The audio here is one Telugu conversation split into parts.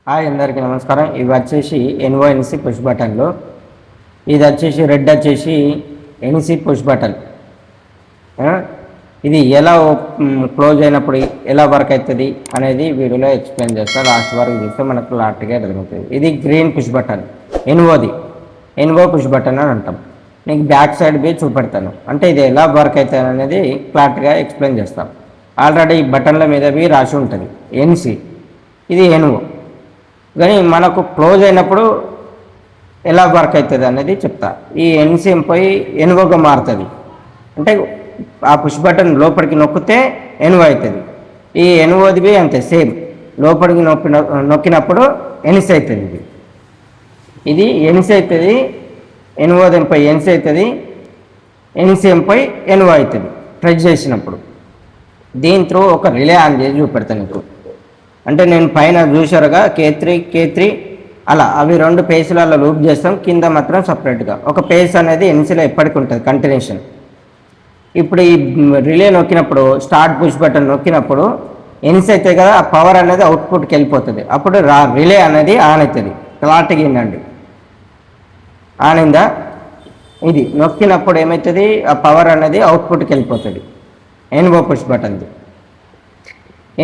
హాయ్ అందరికీ నమస్కారం. ఇవి వచ్చేసి ఎన్ఓఎన్సి పుష్ బటన్లు. ఇది వచ్చేసి రెడ్ వచ్చేసి ఎన్సి పుష్ బటన్. ఇది ఎలా క్లోజ్ అయినప్పుడు ఎలా వర్క్ అవుతుంది అనేది వీడియోలో ఎక్స్ప్లెయిన్ చేస్తాను. లాస్ట్ వరకు చూస్తే మనకు క్లారిటీగా అర్థమవుతుంది. ఇది green push button, NO push button అని అంటాం. నీకు బ్యాక్ సైడ్ బి చూపెడతాను, అంటే ఇది ఎలా వర్క్ అవుతుంది అనేది క్లారిటీగా ఎక్స్ప్లెయిన్ చేస్తాం. ఆల్రెడీ ఈ బటన్ల మీద బి రాసి ఉంటుంది ఎన్సి, ఇది ఎన్ఓ. కానీ మనకు క్లోజ్ అయినప్పుడు ఎలా వర్క్ అవుతుంది అనేది చెప్తా. ఈ ఎన్సిఎం పోయి ఎన్ఓగా మారుతుంది. అంటే ఆ పుష్ బటన్ లోపలికి నొక్కితే ఎన్ఓ అవుతుంది. ఈ ఎన్ఓది అంతే సేమ్, లోపలికి నొక్కినప్పుడు ఎన్సి అవుతుంది. ఇది ఎన్సి అవుతుంది, ఎన్ఓదిపై ఎన్సి అవుతుంది, ఎన్సిఎంపై ఎన్ఓ అవుతుంది ప్రెస్ చేసినప్పుడు. దీని త్రూ ఒక రిలే ఆన్ చేసి చూపెడతాను నీకు. అంటే నేను పైన చూసారుగా K3 అలా అవి రెండు పేసులలో లూప్ చేస్తాం, కింద మాత్రం సపరేట్గా ఒక పేస్ అనేది ఎన్సీలో ఎప్పటికి ఉంటుంది కంటిన్యూషన్. ఇప్పుడు ఈ రిలే నొక్కినప్పుడు స్టార్ట్ పుష్ బటన్ నొక్కినప్పుడు ఎన్సీ అవుతుంది కదా, ఆ పవర్ అనేది అవుట్పుట్కి వెళ్ళిపోతుంది. అప్పుడు రిలే అనేది ఆన్ అవుతుంది. క్లారిటీగా ఏంటండి, ఆన్ అయిందా? ఇది నొక్కినప్పుడు ఏమవుతుంది, ఆ పవర్ అనేది అవుట్పుట్కి వెళ్ళిపోతుంది. ఎన్ఓ పుష్ బటన్ది.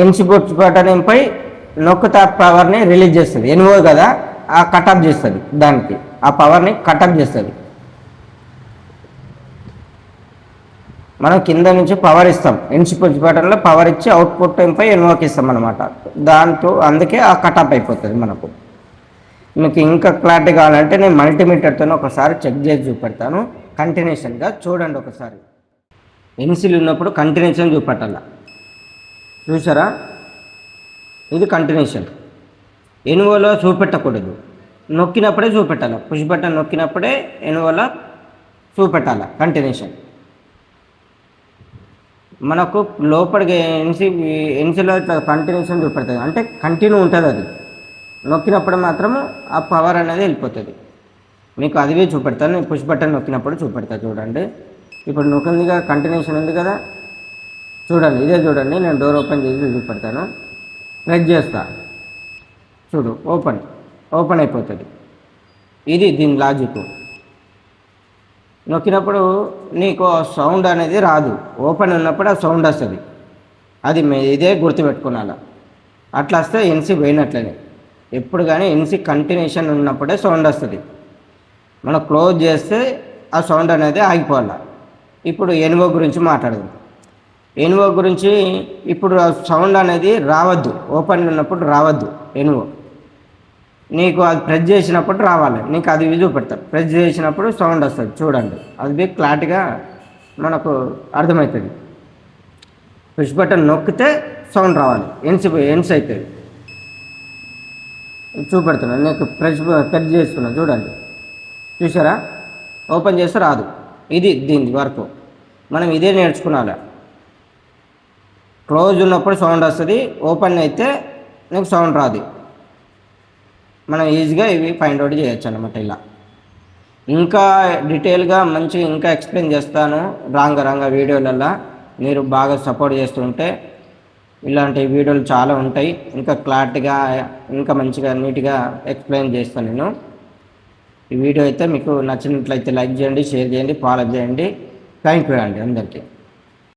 ఎన్సి పుష్ బటన్ పై నొక్కుతా పవర్ని రిలీజ్ చేస్తుంది. ఎన్ఓ కదా, ఆ కటప్ చేస్తుంది, దానికి ఆ పవర్ని కటప్ చేస్తుంది. మనం కింద నుంచి పవర్ ఇస్తాం, ఎన్సి పుష్ బటన్లో పవర్ ఇచ్చి అవుట్పుట్ పై ఎన్ఓకి ఇస్తాం అనమాట. దాంతో అందుకే ఆ కటప్ అయిపోతుంది మనకు. మీకు ఇంకా క్లారిటీ కావాలంటే నేను మల్టీమీటర్తో ఒకసారి చెక్ చేసి చూపెడతాను. కంటిన్యూషన్గా చూడండి ఒకసారి. ఎన్సీలు ఉన్నప్పుడు కంటిన్యూషన్ చూపెట్టాల, చూసారా? ఇది కంటిన్యూషన్. ఎన్ఓలో చూపెట్టకూడదు, నొక్కినప్పుడే చూపెట్టాలి. పుష్ బటన్ నొక్కినప్పుడే ఎన్ఓలో చూపెట్టాలి కంటిన్యూషన్. మనకు లోపలికి ఎన్సీలో కంటిన్యూషన్ చూపెడుతుంది, అంటే కంటిన్యూ ఉంటుంది. అది నొక్కినప్పుడు మాత్రం ఆ పవర్ అనేది వెళ్ళిపోతుంది. మీకు అదివే చూపెడతాను. నేను పుష్ బటన్ నొక్కినప్పుడు చూపెడతా చూడండి. ఇప్పుడు నొక్కిందిగా కంటిన్యూషన్ ఉంది కదా, చూడండి. ఇదే చూడండి, నేను డోర్ ఓపెన్ చేసి చూపెడతాను. ప్రెస్ చేస్తా, చూడు ఓపెన్ అయిపోతుంది. ఇది దీని లాజిక్. నొక్కినప్పుడు నీకు సౌండ్ అనేది రాదు, ఓపెన్ ఉన్నప్పుడు ఆ సౌండ్ వస్తుంది. అది ఇదే గుర్తుపెట్టుకోవాలి. అట్లా వస్తే ఎన్సీ పోయినట్లనే. ఎప్పుడు కానీ ఎన్సీ కంటిన్యూషన్ ఉన్నప్పుడే సౌండ్ వస్తుంది. మనం క్లోజ్ చేస్తే ఆ సౌండ్ అనేది ఆగిపోవాలి. ఇప్పుడు ఎన్ఓ గురించి మాట్లాడదాం. ఎన్ఓ గురించి ఇప్పుడు సౌండ్ అనేది రావద్దు, ఓపెన్ ఉన్నప్పుడు రావద్దు ఎన్ఓ. నీకు అది ప్రెస్ చేసినప్పుడు రావాలి. నీకు అది చూపెడతారు, ప్రెస్ చేసినప్పుడు సౌండ్ వస్తుంది. చూడండి, అది క్లారిటీగా మనకు అర్థమవుతుంది. పుష్ బటన్ నొక్కితే సౌండ్ రావాలి, ఎన్స్ అవుతుంది. చూపెడుతున్నాను, నీకు ప్రెస్ చేస్తున్నాను చూడండి. చూసారా? ఓపెన్ చేస్తే రాదు. ఇది దీని వరకు మనం ఇదే నేర్చుకున్నాలి. క్లోజ్ ఉన్నప్పుడు సౌండ్ వస్తుంది, ఓపెన్ అయితే నీకు సౌండ్ రాదు. మనం ఈజీగా ఇవి ఫైండ్ అవుట్ చేయొచ్చు అనమాట. ఇలా ఇంకా డీటెయిల్గా మంచిగా ఇంకా ఎక్స్ప్లెయిన్ చేస్తాను రాంగ వీడియోలల్లో. మీరు బాగా సపోర్ట్ చేస్తుంటే ఇలాంటి వీడియోలు చాలా ఉంటాయి. ఇంకా క్లారిటీగా ఇంకా మంచిగా నీట్గా ఎక్స్ప్లెయిన్ చేస్తాను నేను. ఈ వీడియో అయితే మీకు నచ్చినట్లయితే లైక్ చేయండి, షేర్ చేయండి, ఫాలో చేయండి. థ్యాంక్ యూ అండి అందరికీ.